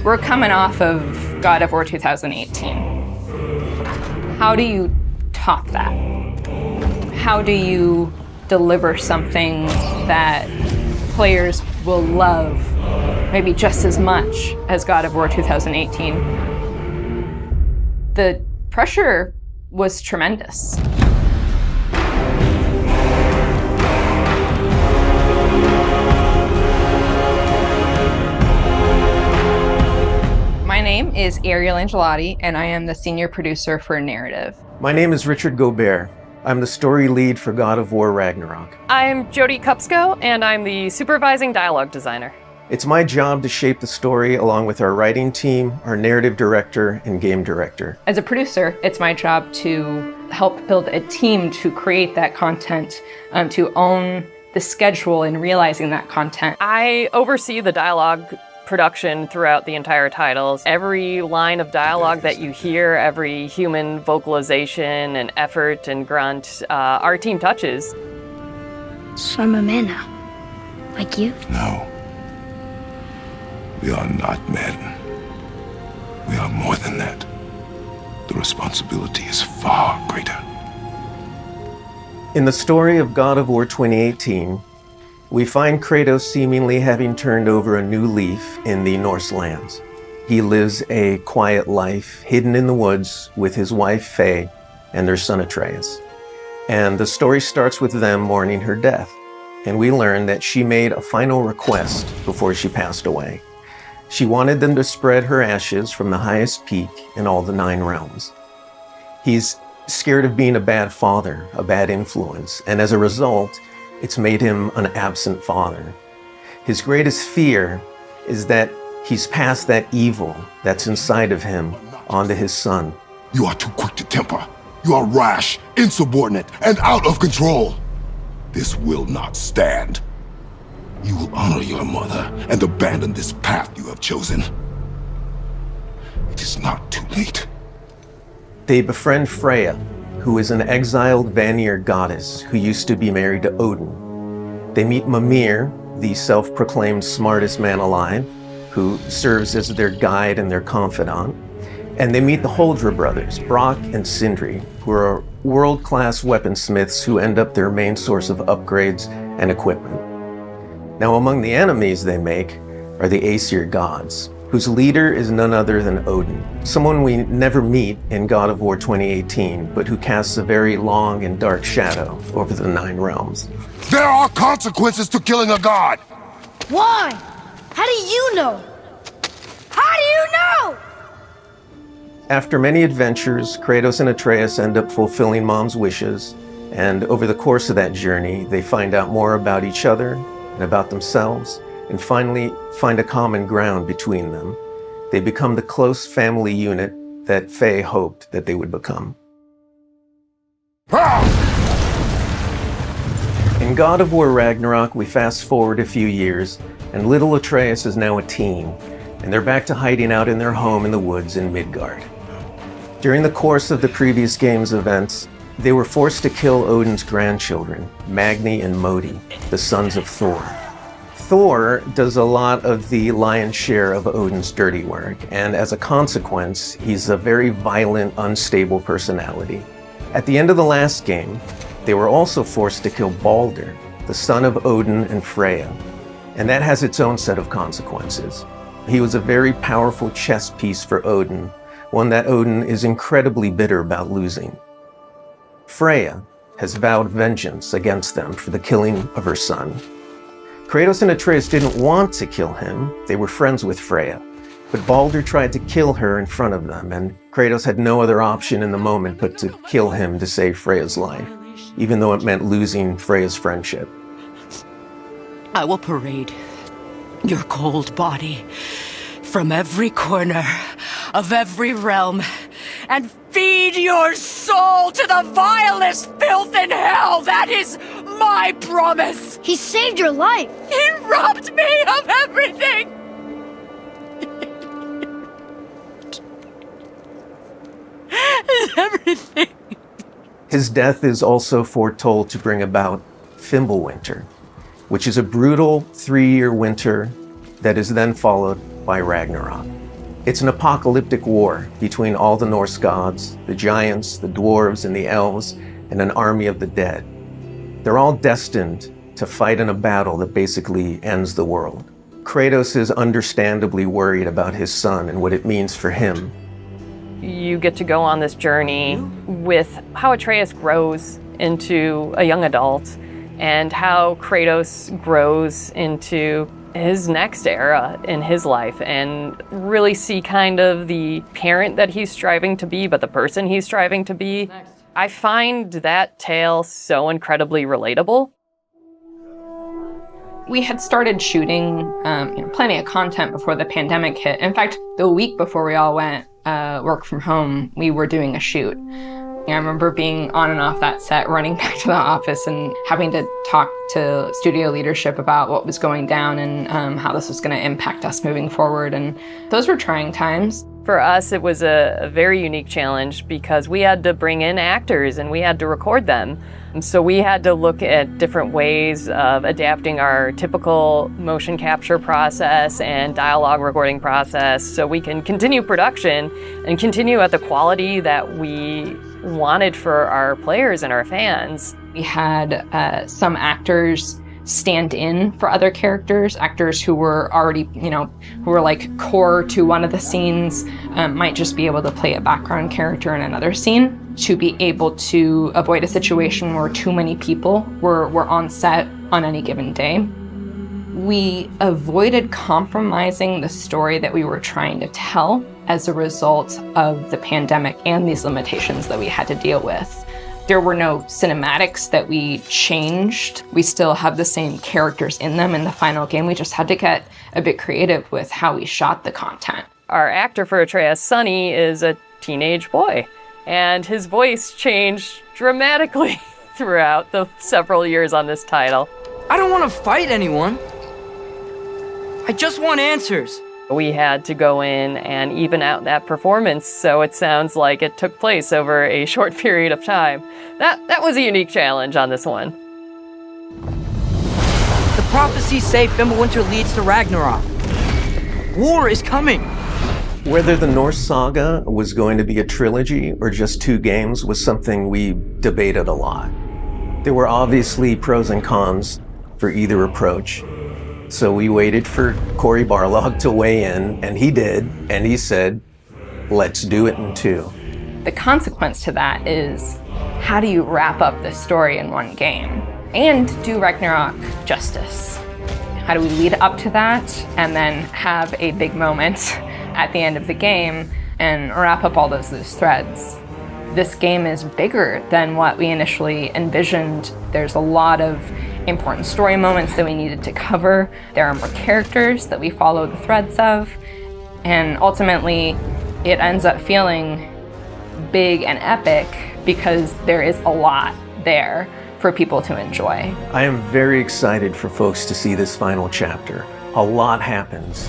We're coming off of God of War 2018. How do you top that? How do you deliver something that players will love maybe just as much as God of War 2018? The pressure was tremendous. My name is Ariel Angelotti, and I am the senior producer for narrative. My name is Richard Gobert. I'm the story lead for God of War Ragnarok. I'm Jody Kupsko, and I'm the supervising dialogue designer. It's my job to shape the story along with our writing team, our narrative director, and game director. As a producer, it's my job to help build a team to create that content, to own the schedule in realizing that content. I oversee the dialogue production throughout the entire titles. Every line of dialogue that you hear, every human vocalization and effort and grunt, our team touches. So I'm a man now, like you? No. We are not men. We are more than that. The responsibility is far greater. In the story of God of War 2018, we find Kratos seemingly having turned over a new leaf in the Norse lands. He lives a quiet life, hidden in the woods with his wife Faye and their son Atreus. And the story starts with them mourning her death. And we learn that she made a final request before she passed away. She wanted them to spread her ashes from the highest peak in all the 9 realms. He's scared of being a bad father, a bad influence, and as a result, it's made him an absent father. His greatest fear is that he's passed that evil that's inside of him onto his son. You are too quick to temper. You are rash, insubordinate, and out of control. This will not stand. You will honor your mother and abandon this path you have chosen. It is not too late. They befriend Freya, who is an exiled Vanir goddess who used to be married to Odin. They meet Mimir, the self-proclaimed smartest man alive, who serves as their guide and their confidant. And they meet the Holdra brothers, Brock and Sindri, who are world-class weaponsmiths who end up their main source of upgrades and equipment. Now, among the enemies they make are the Aesir gods, whose leader is none other than Odin, someone we never meet in God of War 2018, but who casts a very long and dark shadow over the 9 realms. There are consequences to killing a god! Why? How do you know? How do you know? After many adventures, Kratos and Atreus end up fulfilling Mom's wishes, and over the course of that journey, they find out more about each other and about themselves, and finally find a common ground between them. They become the close family unit that Faye hoped that they would become. In God of War Ragnarok, we fast forward a few years, and little Atreus is now a teen, and they're back to hiding out in their home in the woods in Midgard. During the course of the previous game's events, they were forced to kill Odin's grandchildren, Magni and Modi, the sons of Thor. Thor does a lot of the lion's share of Odin's dirty work, and as a consequence, he's a very violent, unstable personality. At the end of the last game, they were also forced to kill Balder, the son of Odin and Freya, and that has its own set of consequences. He was a very powerful chess piece for Odin, one that Odin is incredibly bitter about losing. Freya has vowed vengeance against them for the killing of her son. Kratos and Atreus didn't want to kill him, they were friends with Freya, but Balder tried to kill her in front of them, and Kratos had no other option in the moment but to kill him to save Freya's life, even though it meant losing Freya's friendship. I will parade your cold body from every corner of every realm and feed your soul to the vilest filth in hell. That is my promise. He saved your life. He robbed me of everything. Everything. His death is also foretold to bring about Fimbulwinter, which is a brutal 3-year winter that is then followed by Ragnarok. It's an apocalyptic war between all the Norse gods, the giants, the dwarves, and the elves, and an army of the dead. They're all destined to fight in a battle that basically ends the world. Kratos is understandably worried about his son and what it means for him. You get to go on this journey with how Atreus grows into a young adult and how Kratos grows into his next era in his life, and really see kind of the parent that he's striving to be, but the person he's striving to be. I find that tale so incredibly relatable. We had started shooting plenty of content before the pandemic hit. In fact, the week before we all went work from home, we were doing a shoot. I remember being on and off that set, running back to the office and having to talk to studio leadership about what was going down and how this was going to impact us moving forward. And those were trying times. For us, it was a very unique challenge because we had to bring in actors and we had to record them. And so we had to look at different ways of adapting our typical motion capture process and dialogue recording process so we can continue production and continue at the quality that we wanted for our players and our fans. We had some actors stand in for other characters, actors who were already, who were like core to one of the scenes, might just be able to play a background character in another scene to be able to avoid a situation where too many people were on set on any given day. We avoided compromising the story that we were trying to tell as a result of the pandemic and these limitations that we had to deal with. There were no cinematics that we changed. We still have the same characters in them in the final game. We just had to get a bit creative with how we shot the content. Our actor for Atreus, Sonny, is a teenage boy, and his voice changed dramatically throughout the several years on this title. I don't want to fight anyone. I just want answers. We had to go in and even out that performance so it sounds like it took place over a short period of time. That was a unique challenge on this one. The prophecies say Fimbulwinter leads to Ragnarok. War is coming. Whether the Norse saga was going to be a trilogy or just 2 games was something we debated a lot. There were obviously pros and cons for either approach. So we waited for Cory Barlog to weigh in, and he did, and he said, let's do it in 2. The consequence to that is, how do you wrap up the story in one game and do Ragnarok justice? How do we lead up to that and then have a big moment at the end of the game and wrap up all those loose threads? This game is bigger than what we initially envisioned. There's a lot of important story moments that we needed to cover. There are more characters that we follow the threads of. And ultimately, it ends up feeling big and epic because there is a lot there for people to enjoy. I am very excited for folks to see this final chapter. A lot happens.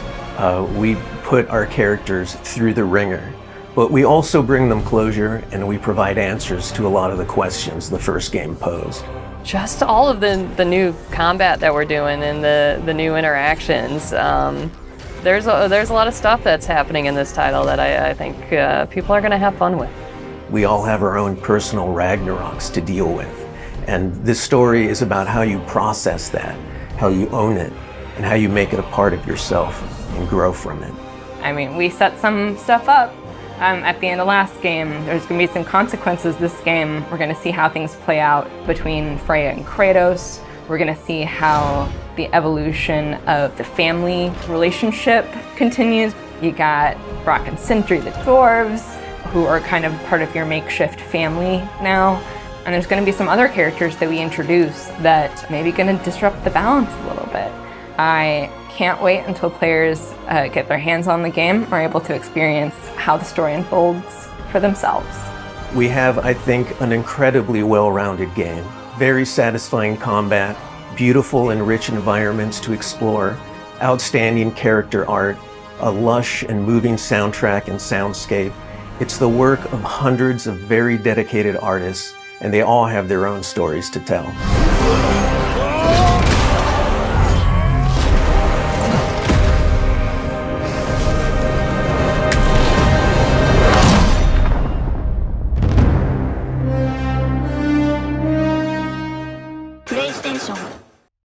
We put our characters through the ringer, but we also bring them closure and we provide answers to a lot of the questions the first game posed. Just all of the new combat that we're doing and the new interactions. There's a lot of stuff that's happening in this title that I think people are going to have fun with. We all have our own personal Ragnaroks to deal with. And this story is about how you process that, how you own it, and how you make it a part of yourself and grow from it. I mean, we set some stuff up at the end of last game. There's going to be some consequences this game. We're going to see how things play out between Freya and Kratos. We're going to see how the evolution of the family relationship continues. You got Brock and Sindri, the dwarves, who are kind of part of your makeshift family now. And there's going to be some other characters that we introduce that may be going to disrupt the balance a little bit. I can't wait until players get their hands on the game or are able to experience how the story unfolds for themselves. We have, I think, an incredibly well-rounded game. Very satisfying combat, beautiful and rich environments to explore, outstanding character art, a lush and moving soundtrack and soundscape. It's the work of hundreds of very dedicated artists, and they all have their own stories to tell.